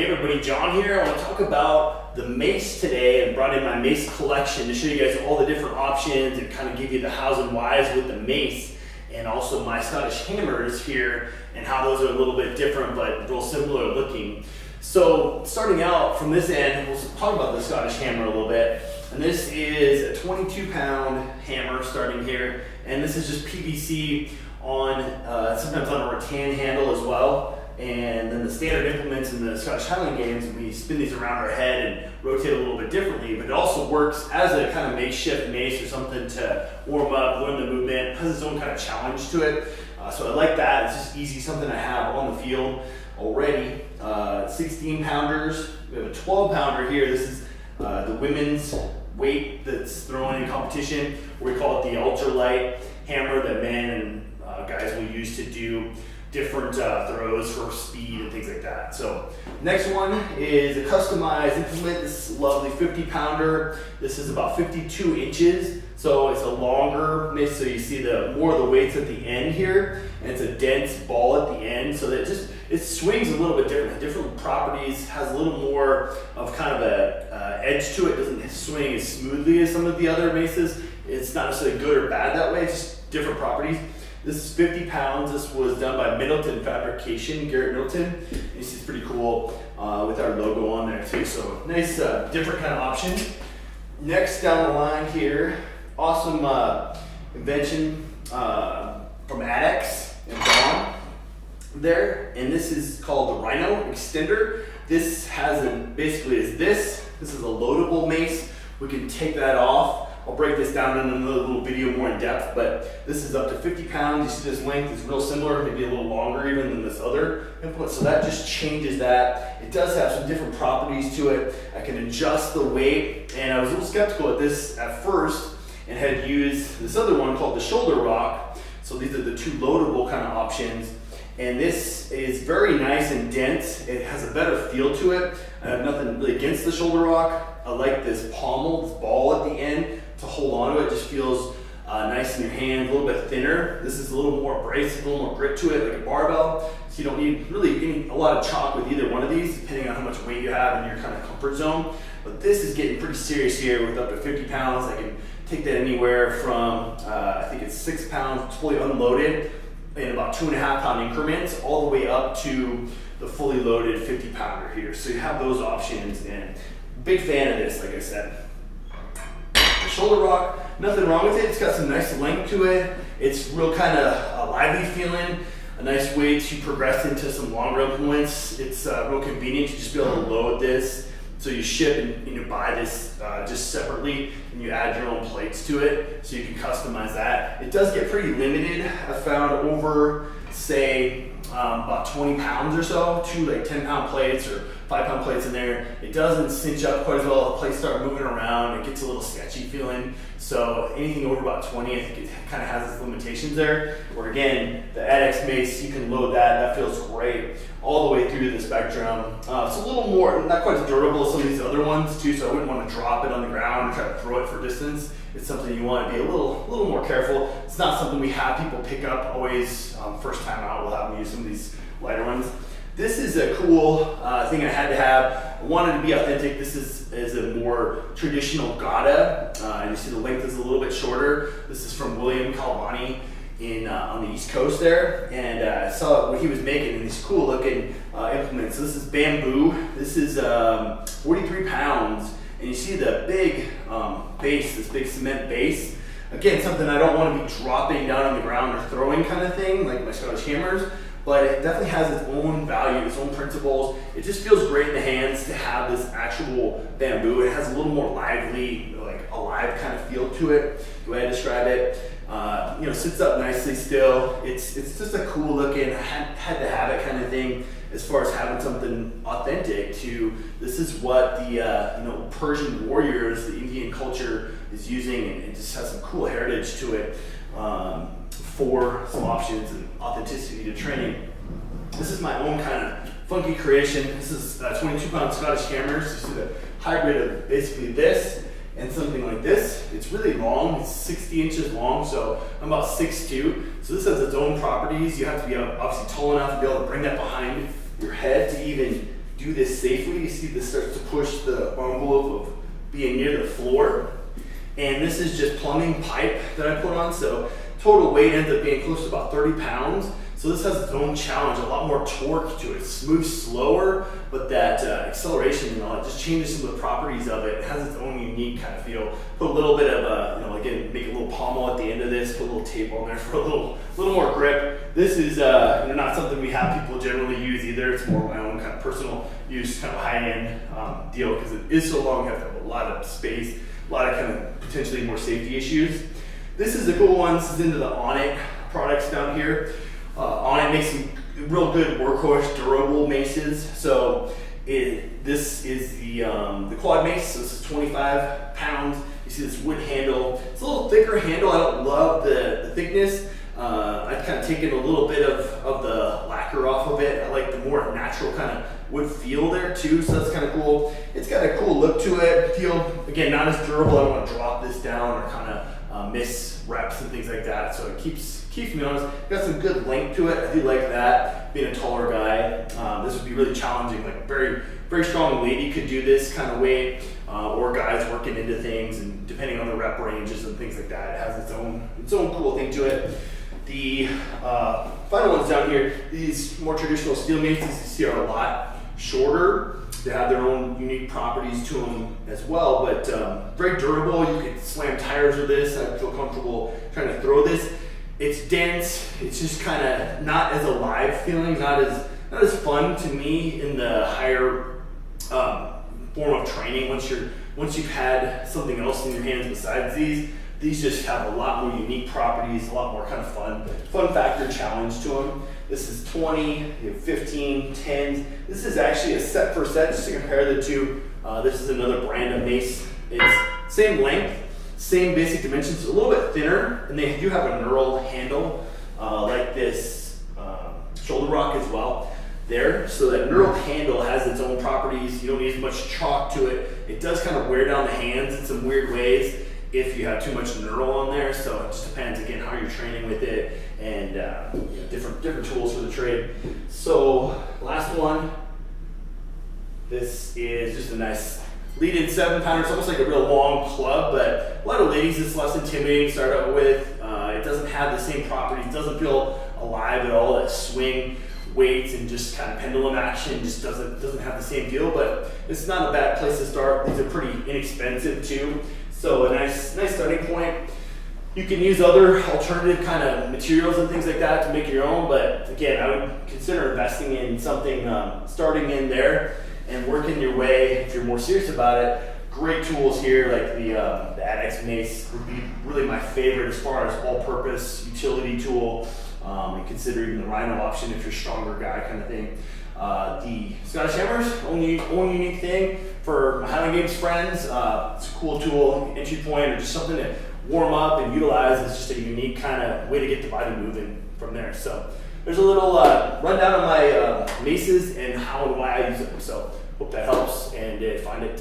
Hey everybody, John here. I want to talk about the Mace today and brought in my Mace collection to show you guys all the different options and kind of give you the hows and whys with the Mace, and also my Scottish hammers here and how those are a little bit different but real similar looking. So starting out from this end, we'll talk about the Scottish hammer a little bit. And this is a 22-pound hammer starting here, and this is just PVC on sometimes on a rattan handle as well. And then the standard implements in the Scottish Highland Games, we spin these around our head and rotate a little bit differently, but it also works as a kind of makeshift mace or something to warm up, learn the movement. It has its own kind of challenge to it. So I like that. It's just easy, something I have on the field already. 16 pounders. We have a 12 pounder here. This is the women's weight that's thrown in competition. We call it the ultralight hammer that men and guys will use to do different throws for speed and things like that. So next one is a customized implement. This lovely 50 pounder. This is about 52 inches. So it's a longer mace, so you see the more of the weights at the end here, and it's a dense ball at the end, so that it swings a little bit different properties, has a little more of kind of a edge to it. Doesn't swing as smoothly as some of the other maces. It's not necessarily good or bad that way, it's just different properties. This is 50 pounds. This was done by Middleton Fabrication, Garrett Middleton. You see it's pretty cool with our logo on there too. So nice, different kind of option. Next down the line here, awesome invention from ADEX and Dawn there. And this is called the Rhino Extender. This has basically is this is a loadable mace. We can take that off. I'll break this down in another little video more in depth, but this is up to 50 pounds. You see this length is real similar, maybe a little longer even than this other implement. So that just changes that. It does have some different properties to it. I can adjust the weight, and I was a little skeptical at this at first and had used this other one called the shoulder rock. So these are the two loadable kind of options. And this is very nice and dense. It has a better feel to it. I have nothing really against the shoulder rock. I like this pommel, this ball at the end to hold on to it. It just feels nice in your hand, a little bit thinner. This is a little more abrasive, a little more grit to it, like a barbell. So you don't need really a lot of chalk with either one of these, depending on how much weight you have in your kind of comfort zone. But this is getting pretty serious here with up to 50 pounds. I can take that anywhere from, I think it's 6 pounds, fully unloaded, in about 2.5 pound increments, all the way up to the fully loaded 50 pounder here. So you have those options, and big fan of this, like I said. The shoulder rock, nothing wrong with it. It's got some nice length to it. It's real kind of a lively feeling, a nice way to progress into some longer implements. It's real convenient to just be able to load this. So you ship and you buy this just separately, and you add your own plates to it, so you can customize that. It does get pretty limited. I found over, say, about 20 pounds or so, 2 like 10-pound plates or 5-pound plates in there. It doesn't cinch up quite as well. The plates start moving around. It gets a little sketchy feeling. So anything over about 20, I think it kind of has its limitations there. Where again, the ADEX Mace, you can load that. That feels great all the way through the spectrum. It's a little more, not quite as durable as some of these other ones too, so I wouldn't want to drop it on the ground or try to throw it for distance. It's something you want to be a little more careful. It's not something we have people pick up always first time out. We'll have them use some of these lighter ones. This is a cool thing I had to have. I wanted to be authentic. This is a more traditional gata, and you see the length is a little bit shorter. This is from William Calvani on the East Coast there, and I saw what he was making in these cool looking implements. So this is bamboo. This is 43 pounds, and you see the big base, this big cement base. Again, something I don't want to be dropping down on the ground or throwing kind of thing, like my Scottish hammers. But it definitely has its own value, its own principles. It just feels great in the hands to have this actual bamboo. It has a little more lively, like alive kind of feel to it, the way I describe it. Sits up nicely still. It's just a cool looking, had to have it kind of thing as far as having something authentic to, this is what the Persian warriors, the Indian culture is using, and it just has some cool heritage to it. For some options and authenticity to training. This is my own kind of funky creation. This is 22-pound Scottish hammers. You see the hybrid of basically this and something like this. It's really long. It's 60 inches long, so I'm about 6'2". So this has its own properties. You have to be obviously tall enough to be able to bring that behind your head to even do this safely. You see this starts to push the envelope of being near the floor. And this is just plumbing pipe that I put on, so total weight ends up being close to about 30 pounds. So this has its own challenge, a lot more torque to it. It moves slower, but that acceleration and all, it just changes some of the properties of it. It has its own unique kind of feel. Put a little bit of, again, make a little pommel at the end of this, put a little tape on there for a little more grip. This is not something we have people generally use either. It's more my own kind of personal use, kind of high-end deal, because it is so long, you have to have a lot of space, a lot of kind of potentially more safety issues. This is a cool one. This is into the Onnit products down here. Onnit makes some real good workhorse, durable maces. So this is the quad mace. So this is 25 pounds. You see this wood handle. It's a little thicker handle. I don't love the thickness. I've kind of taken a little bit of the lacquer off of it. I like the more natural kind of wood feel there too, so that's kind of cool. It's got a cool look to it. Feel, again, not as durable. I don't want to drop this down or kind of miss reps and things like that. So it keeps me honest. Got some good length to it. I do like that. Being a taller guy, this would be really challenging. Like very, very strong lady could do this kind of weight, or guys working into things, and depending on the rep ranges and things like that, it has its own cool thing to it. The final ones down here, these more traditional steel maces you see are a lot shorter. They have their own unique properties to them as well, but very durable. You can slam tires with this. I feel comfortable trying to throw this. It's dense. It's just kind of not as alive feeling, not as fun to me in the higher form of training. Once you've had something else in your hands besides these just have a lot more unique properties, a lot more kind of fun factor challenge to them. This is 20, 15, 10s. This is actually a set for set, just to compare the two. This is another brand of mace. It's same length, same basic dimensions, a little bit thinner, and they do have a knurled handle like this shoulder rock as well there. So that knurled handle has its own properties. You don't need as much chalk to it. It does kind of wear down the hands in some weird ways if you have too much knurl on there. So it just depends, again, how you're training with it, and different tools for the trade. So last one, this is just a nice lead-in 7-pounder. It's almost like a real long club, but a lot of ladies it's less intimidating to start out with. It doesn't have the same properties. It doesn't feel alive at all. That swing weights and just kind of pendulum action just doesn't have the same feel, but it's not a bad place to start. These are pretty inexpensive too. So a nice starting point. You can use other alternative kind of materials and things like that to make your own, but again, I would consider investing in something, starting in there and working your way if you're more serious about it. Great tools here, like the AdX Mace would be really my favorite as far as all-purpose utility tool, and consider even the Rhino option if you're a stronger guy kind of thing. The Scottish Hammer's own unique thing for my Highland Games friends. It's a cool tool, entry point, or just something to warm up and utilize. It's just a unique kind of way to get the body moving from there. So there's a little rundown of my maces and how and why I use them. So hope that helps, and find it